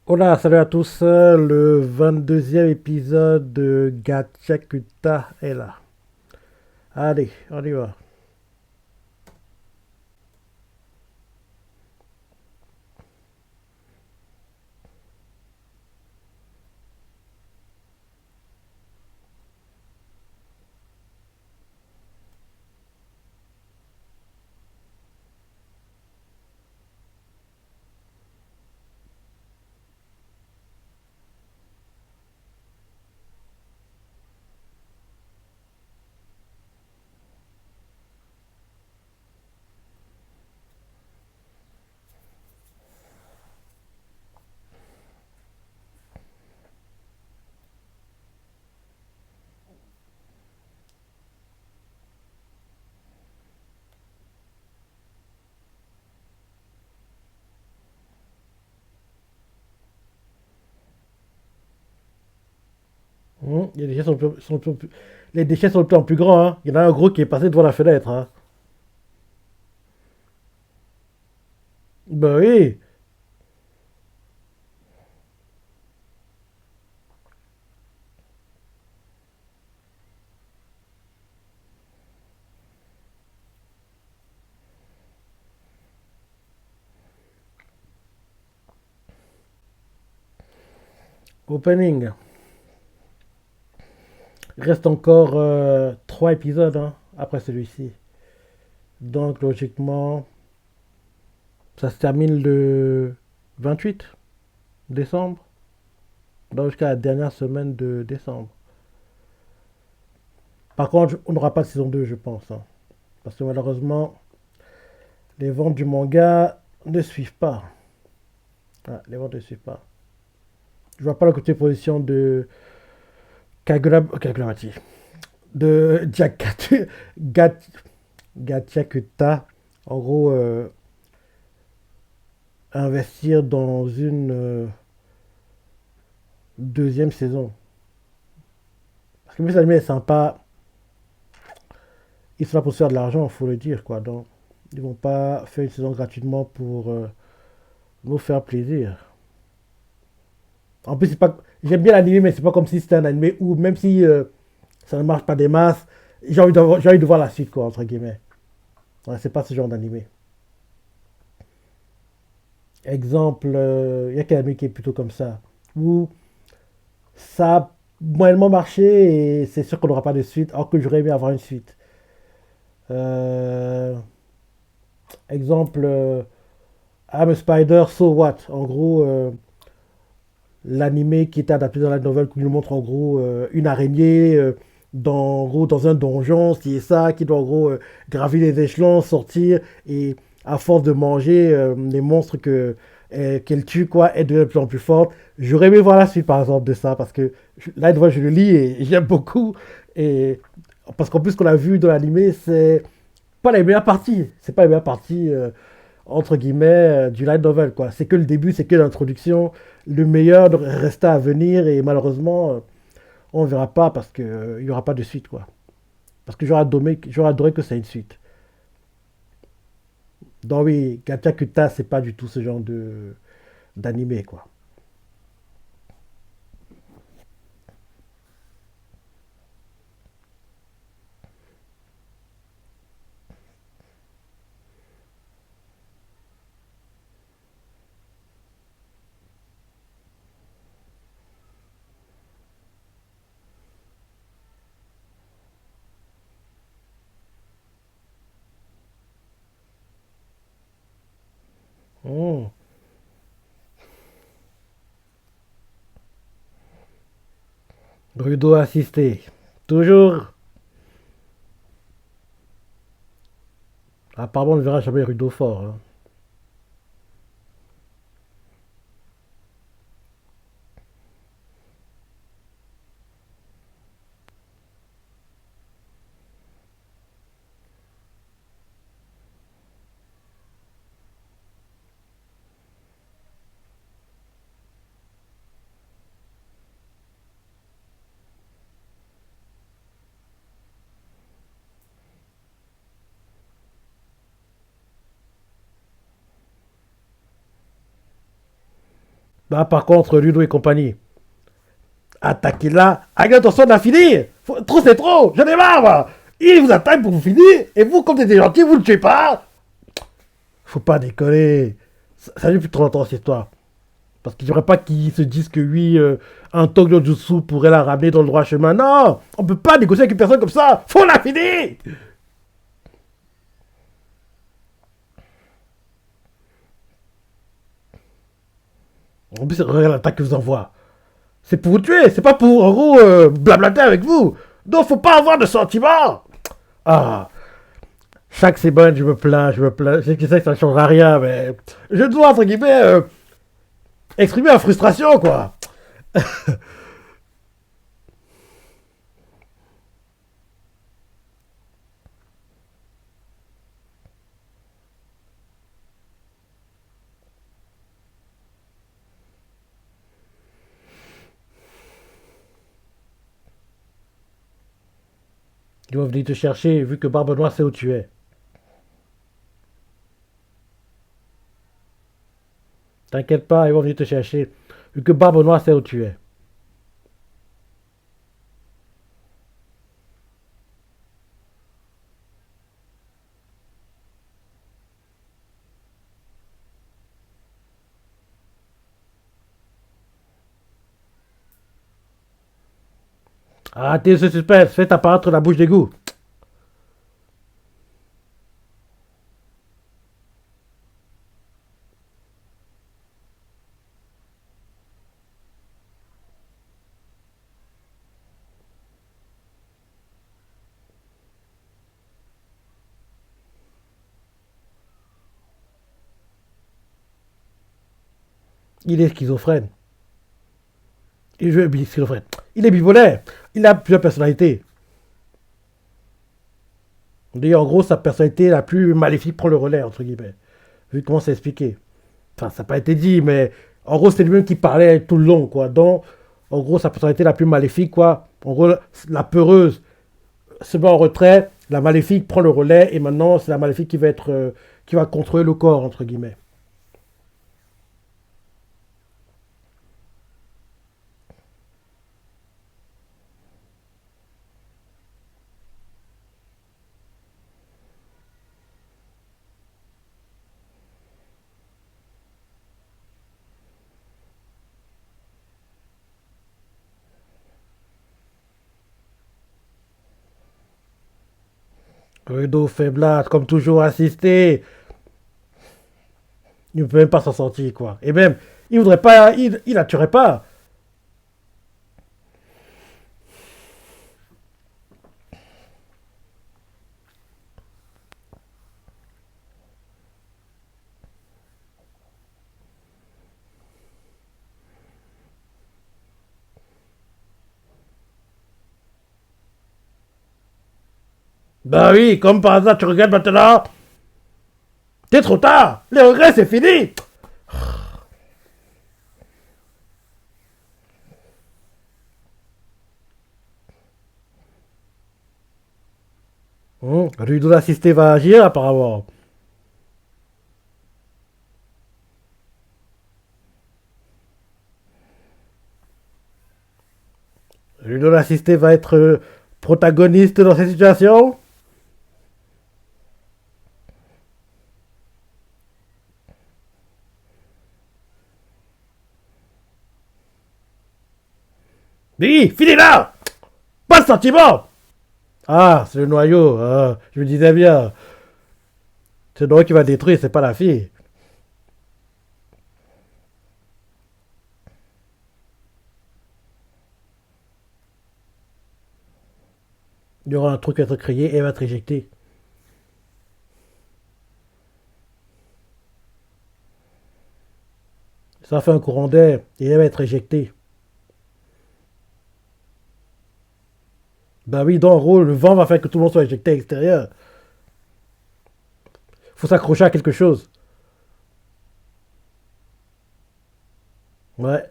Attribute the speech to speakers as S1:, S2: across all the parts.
S1: Hola, salut à tous. Le 22e épisode de Gachakuta est là. Allez, on y va. Les déchets les déchets sont de plus en plus grands, hein. Il y en a un gros qui est passé devant la fenêtre, hein. Bah oui, opening. Il reste encore 3 épisodes, hein, après celui-ci. Donc logiquement, ça se termine le 28 décembre. Donc jusqu'à la dernière semaine de décembre. Par contre, on n'aura pas de saison 2, je pense, hein. Parce que malheureusement, les ventes du manga ne suivent pas. Ah, les ventes ne suivent pas. Je vois pas le côté position de Kaguramati. De Jakatu. Gatchakuta. En gros, investir dans une deuxième saison. Parce que même si l'anime est sympa, ils sont là pour se faire de l'argent, il faut le dire, quoi. Donc, ils vont pas faire une saison gratuitement pour nous faire plaisir. En plus, c'est pas. J'aime bien l'anime, mais c'est pas comme si c'était un anime où, même si ça ne marche pas des masses, j'ai envie de voir la suite, quoi, entre guillemets. Ouais, c'est pas ce genre d'anime. Exemple, il y a quel anime qui est plutôt comme ça, où ça a moyennement marché et c'est sûr qu'on n'aura pas de suite, alors que j'aurais aimé avoir une suite. Euh, Exemple, I'm a Spider, So What? En gros, l'anime qui était adapté dans la nouvelle qui nous montre en gros une araignée en gros, dans un donjon, ci et ça, qui doit en gros gravir les échelons, sortir et à force de manger les monstres qu'elle tue, quoi, elle devient de plus en plus forte. J'aurais aimé voir la suite par exemple de ça parce que là, une fois, je le lis et j'aime beaucoup. Et parce qu'en plus, ce qu'on a vu dans l'anime, c'est pas la meilleure partie. C'est pas la meilleure partie. Entre guillemets, du light novel, quoi. C'est que le début, c'est que l'introduction. Le meilleur reste à venir et malheureusement, on ne verra pas parce qu'il n'y aura pas de suite, quoi. Parce que j'aurais adoré que ça ait une suite. Donc oui, Gacha Kuta, c'est pas du tout ce genre de d'animé, quoi. Hmm. Rudo assisté. Toujours. Apparemment, on ne verra jamais Rudo fort, hein. Bah, par contre, Ludo et compagnie, attaquez là. Allez, attention, on a fini. Trop, c'est trop. J'en ai marre, moi. Il vous attaque pour vous finir. Et vous, comme t'étais gentil, vous le tuez pas. Faut pas décoller. Ça fait plus trop longtemps cette histoire. Parce qu'il n'y aurait pas qu'ils se disent que oui, un Tokyo Jutsu pourrait la ramener dans le droit chemin. Non, on peut pas négocier avec une personne comme ça. Faut la finir. En plus, regarde l'attaque que vous envoie. C'est pour vous tuer, c'est pas pour, en gros, blablater avec vous. Donc, faut pas avoir de sentiments. Ah, chaque semaine, je me plains, je me plains. Je sais que ça ne changera rien, mais je dois, entre guillemets, exprimer ma frustration, quoi. Ils vont venir te chercher, vu que Barbe Noire sait où tu es. T'inquiète pas, ils vont venir te chercher, vu que Barbe Noire sait où tu es. Arrêtez ce suspense, faites apparaître la bouche d'égout. Il est schizophrène. Il est schizophrène. Il est bipolaire. Il a plusieurs personnalités. D'ailleurs, en gros, sa personnalité la plus maléfique prend le relais, entre guillemets. Vu comment c'est expliqué. Enfin, ça n'a pas été dit, mais en gros, c'est lui-même qui parlait tout le long, quoi. Donc, en gros, sa personnalité la plus maléfique, quoi. En gros, la peureuse se met en retrait, la maléfique prend le relais, et maintenant, c'est la maléfique qui va être, qui va contrôler le corps, entre guillemets. Rudo faiblard, comme toujours, assisté. Il ne peut même pas s'en sortir, quoi. Et même, il voudrait pas, il la tuerait pas. Bah oui, comme par hasard, tu regardes maintenant. T'es trop tard. Les regrets, c'est fini. Rudo l'assisté va agir, apparemment. Rudo l'assisté va être protagoniste dans cette situation. Oui, finis là. Pas de sentiment. Ah, c'est le noyau. Ah, je me disais bien. C'est le noyau qui va détruire, c'est pas la fille. Il y aura un truc qui va être créé et elle va être éjectée. Ça fait un courant d'air et elle va être éjectée. Bah oui, dans le rôle, le vent va faire que tout le monde soit éjecté à l'extérieur. Faut s'accrocher à quelque chose. Ouais.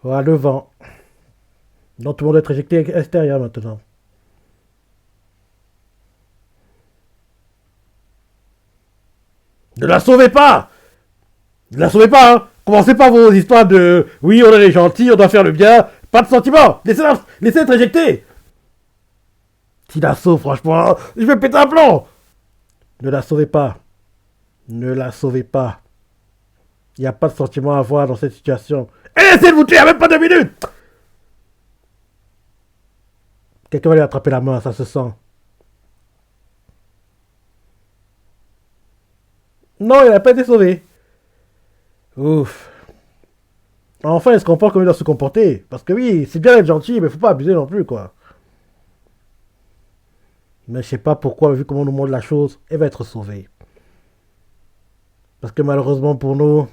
S1: Voilà le vent. Donc tout le monde doit être éjecté à l'extérieur maintenant. Ne la sauvez pas. Ne la sauvez pas, hein. Commencez pas vos histoires de oui, on est les gentils, on doit faire le bien. Pas de sentiments. Laissez être éjecté. Si la sauve, franchement, je vais péter un plomb. Ne la sauvez pas. Ne la sauvez pas. Il n'y a pas de sentiment à avoir dans cette situation. Et essayez de vous tuer, il n'y a même pas 2 minutes. Quelqu'un va lui attraper la main, ça se sent. Non, il n'a pas été sauvé. Ouf. Enfin, il se comporte comme il doit se comporter. Parce que oui, c'est bien d'être gentil, mais faut pas abuser non plus, quoi. Mais je sais pas pourquoi, vu comment on nous montre la chose, elle va être sauvée. Parce que malheureusement pour nous,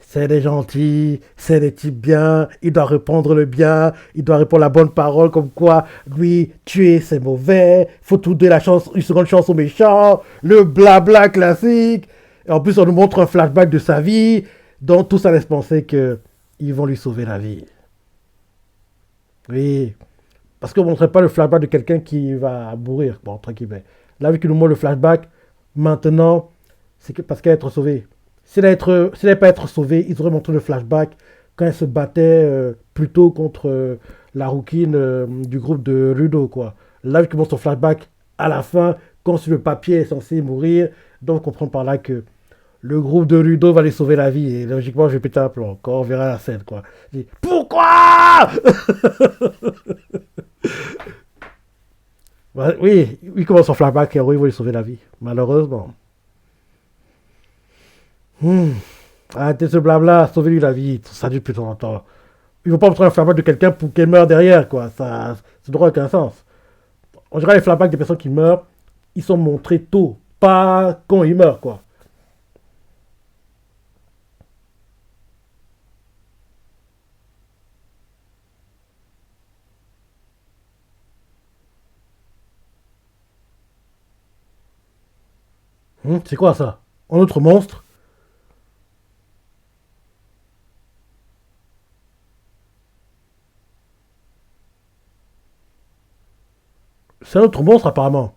S1: c'est des gentils, c'est des types bien, il doit répondre le bien, il doit répondre la bonne parole, comme quoi, lui, tuer c'est mauvais, faut tout donner la chance, une seconde chance aux méchants, le blabla classique. Et en plus, on nous montre un flashback de sa vie, donc tout ça laisse penser que ils vont lui sauver la vie. Oui, parce qu'on ne montrait pas le flashback de quelqu'un qui va mourir, bon, entre guillemets. Là, vu qu'il nous montre le flashback, maintenant, c'est que parce qu'elle va être sauvée. Si elle n'allait pas être sauvée, ils auraient montré le flashback quand elle se battait plutôt contre la rouquine du groupe de Rudo, quoi. Là, vu qu'ils montrent son flashback à la fin, quand sur le papier est censé mourir, donc on comprend par là que le groupe de Rudo va lui sauver la vie. Et logiquement, je vais péter un plomb quand on verra la scène, quoi. Je dis, pourquoi? Ouais, oui, il commence en flashback et oui, il va lui sauver la vie. Malheureusement. Hmm. Arrêtez ce blabla, sauvez-lui la vie. Ça dure plus longtemps. Il ne faut pas montrer un flashback de quelqu'un pour qu'elle meure derrière, quoi. Ça n'aura aucun sens. En général, les flashbacks des personnes qui meurent, ils sont montrés tôt, pas quand ils meurent, quoi. C'est quoi ça? Un autre monstre? C'est un autre monstre, apparemment.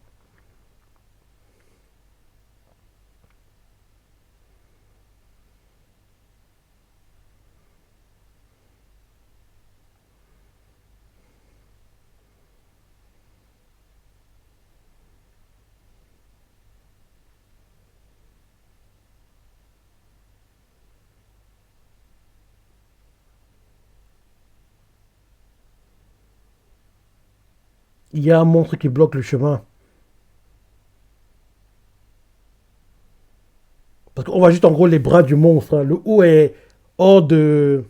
S1: Il y a un monstre qui bloque le chemin. Parce qu'on voit juste en gros les bras du monstre, hein. Le haut est hors de.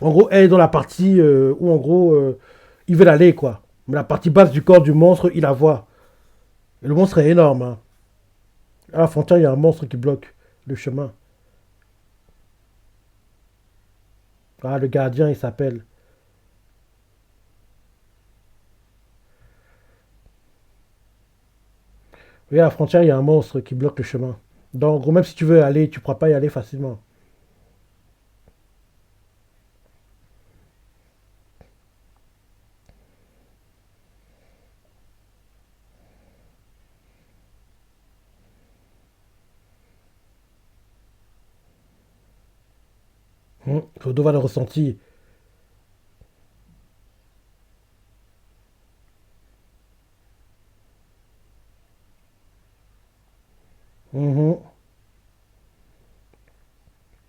S1: En gros, elle est dans la partie où en gros ils veulent aller, quoi. Mais la partie basse du corps du monstre, il la voit. Et le monstre est énorme, hein. À la frontière, il y a un monstre qui bloque le chemin. Ah, le gardien, il s'appelle. Oui, à la frontière, il y a un monstre qui bloque le chemin. Donc, en gros, même si tu veux aller, tu ne pourras pas y aller facilement. Il faut devoir le ressentir. Mhm.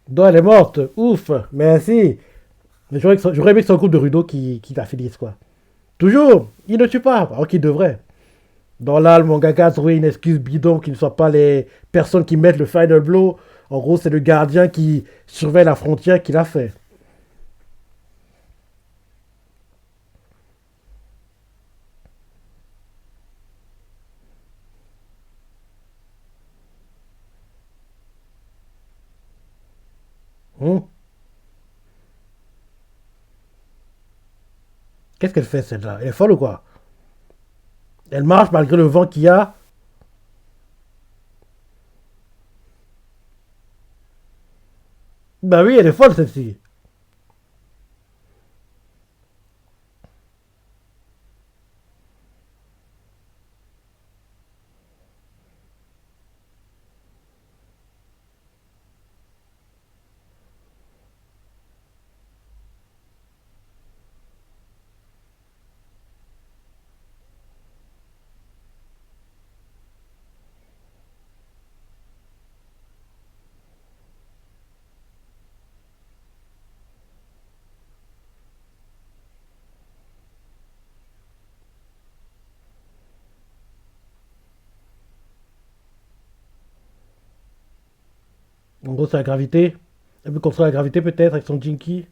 S1: Donc, elle est morte. Ouf. Merci. Mais j'aurais aimé que ce soit un groupe de Rudo qui la finisse, quoi. Toujours. Il ne tue pas. Alors qu'il devrait. Dans là, le mangaka a trouvé une excuse bidon qui ne soit pas les personnes qui mettent le final blow. En gros, c'est le gardien qui surveille la frontière qui l'a fait. Hum. Qu'est-ce qu'elle fait, celle-là? Elle est folle ou quoi? Elle marche malgré le vent qu'il y a. Bah oui, elle est folle, celle-ci. En gros, c'est la gravité. Elle peut contrôler la gravité peut-être avec son Jinky.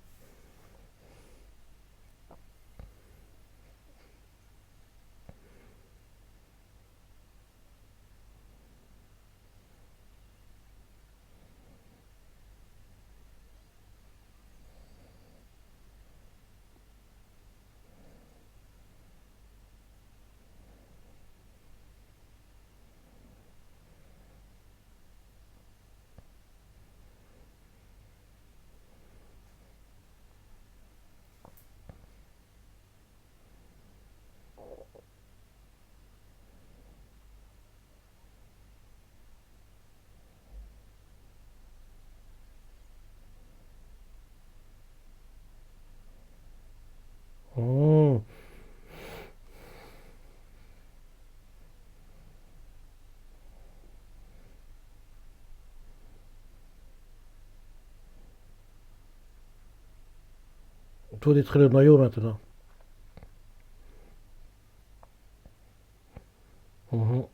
S1: Hmm. Il faut détruire le noyau maintenant. Mhm.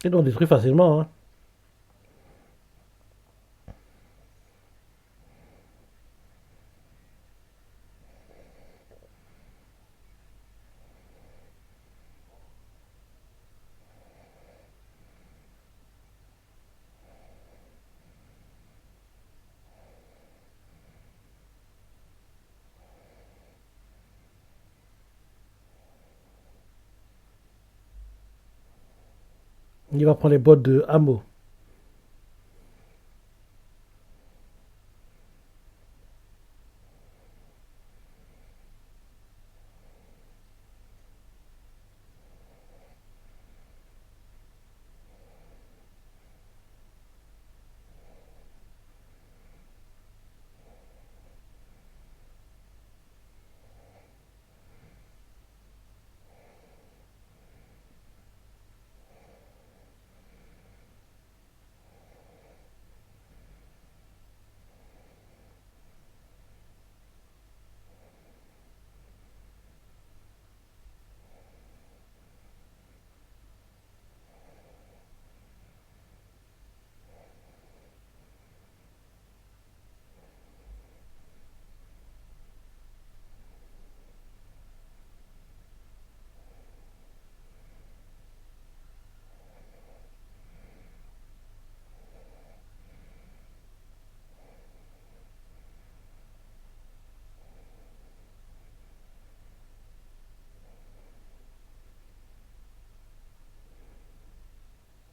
S1: Et donc, on détruit facilement, hein. Il va prendre les bottes de Hamo.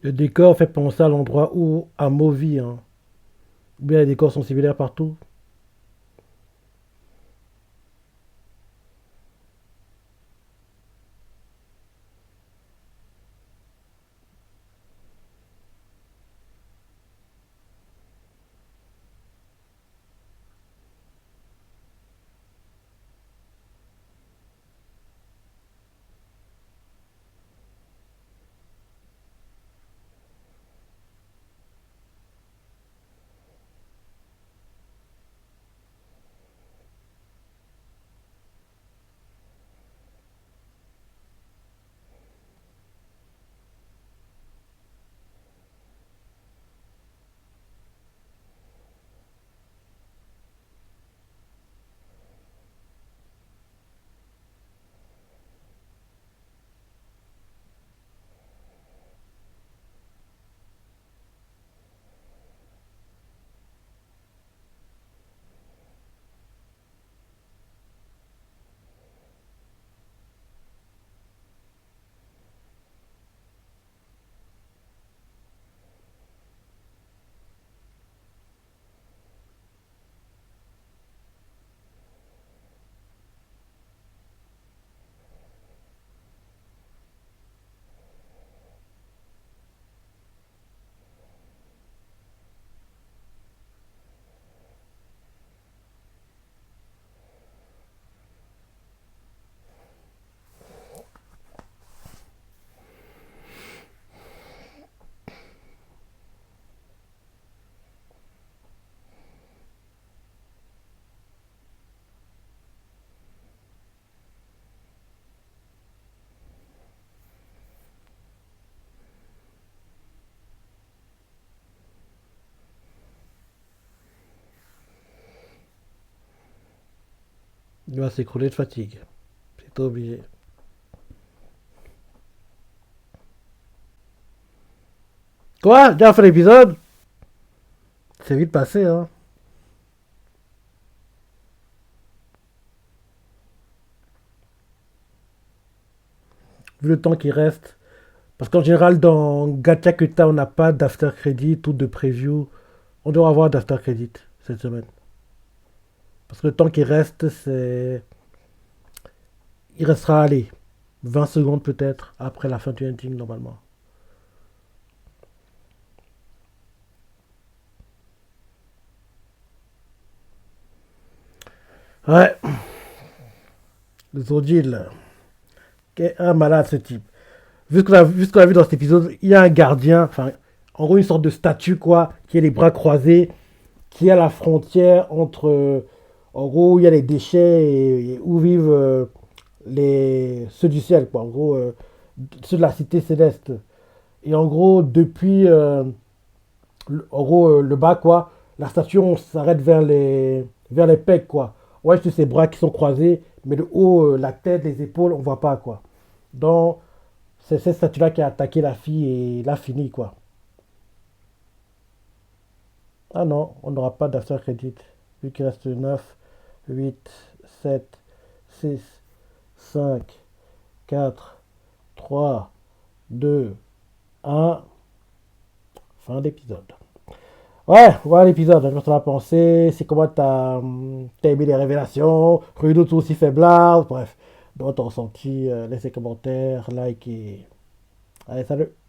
S1: Le décor fait penser à l'endroit où Hamo vit, hein. Ou bien les décors sont similaires partout. Il va s'écrouler de fatigue. C'est obligé. Quoi? Déjà fait l'épisode? C'est vite passé, hein. Vu le temps qui reste. Parce qu'en général, dans Gacha Kuta, on n'a pas d'after credit ou de preview. On doit avoir d'after credit cette semaine. Parce que le temps qui reste, c'est. Il restera, allez, 20 secondes peut-être après la fin du ending normalement. Ouais, le Zodil. Quel un malade ce type. Vu ce qu'on a vu dans cet épisode, il y a un gardien, enfin, en gros, une sorte de statue, quoi, qui a les bras croisés, qui est à la frontière entre. En gros, il y a les déchets et où vivent ceux du ciel, quoi. En gros, ceux de la cité céleste. Et en gros, depuis en gros, le bas, quoi, la statue, on s'arrête vers les pecs, quoi. Ouais, c'est ses bras qui sont croisés, mais le haut, la tête, les épaules, on voit pas, quoi. Donc, c'est cette statue-là qui a attaqué la fille et l'a fini, quoi. Ah non, on n'aura pas d'after credit. Vu qu'il reste 9, 8, 7, 6, 5, 4, 3, 2, 1. Fin d'épisode. Ouais, voilà l'épisode. Je t'en as pensé. C'est comment t'as aimé les révélations. Rudo tout aussi faiblard. Bref, dans ton ressenti, laisse des commentaires, like et. Allez, salut!